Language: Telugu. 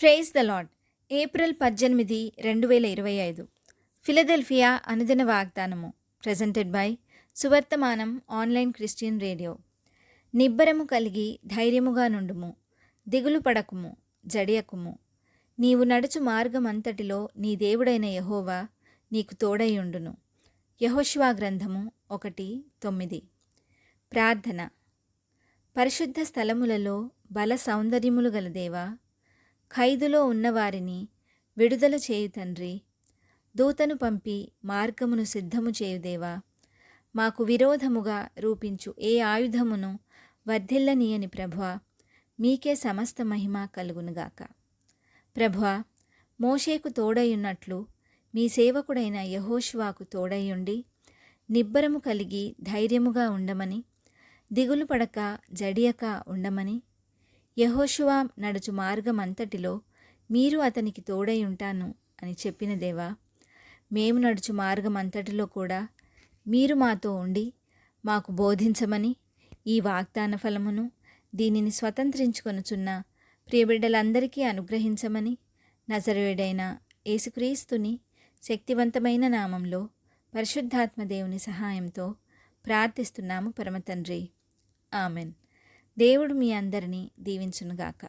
Praise the Lord. April 18, 2025. Philadelphia అనుదిన వాగ్దానము. Presented by Suvarthamanam online Christian radio. నిబ్బరము కలిగి ధైర్యముగా నుండుము, దిగులు పడకుము, జడియకుము. నీవు నడుచు మార్గమంతటిలో నీ దేవుడైన యెహోవా నీకు తోడైయుండును. యెహోషువ గ్రంథము 1:9. ప్రార్థన. పరిశుద్ధ స్థలములలో బల సౌందర్యములు గల దేవా, ఖైదులో ఉన్నవారిని విడుదల చేయు తండ్రి, దూతను పంపి మార్గమును సిద్ధము చేయుదేవా, మాకు విరోధముగా రూపించు ఏ ఆయుధమును వర్ధిల్లనీయని ప్రభువా, మీకే సమస్త మహిమ కలుగునుగాక. ప్రభువా, మోషేకు తోడయున్నట్లు మీ సేవకుడైన యెహోషువకు తోడయుండి నిబ్బరము కలిగి ధైర్యముగా ఉండమని, దిగులు పడక జడియక ఉండమని, యెహోషువ నడుచు మార్గమంతటిలో మీరు అతనికి తోడై ఉంటాను అని చెప్పిన దేవా, మేము నడుచు మార్గమంతటిలో కూడా మీరు మాతో ఉండి మాకు బోధించమని, ఈ వాగ్దాన ఫలమును దీనిని స్వతంత్రించుకొనుచున్న ప్రియబిడ్డలందరికీ అనుగ్రహించమని, నజరేయుడైన యేసుక్రీస్తుని శక్తివంతమైన నామంలో పరిశుద్ధాత్మ దేవుని సహాయంతో ప్రార్థిస్తున్నాము పరమతండ్రి. ఆమెన్. దేవుడు మీ అందరినీ దీవించునుగాక.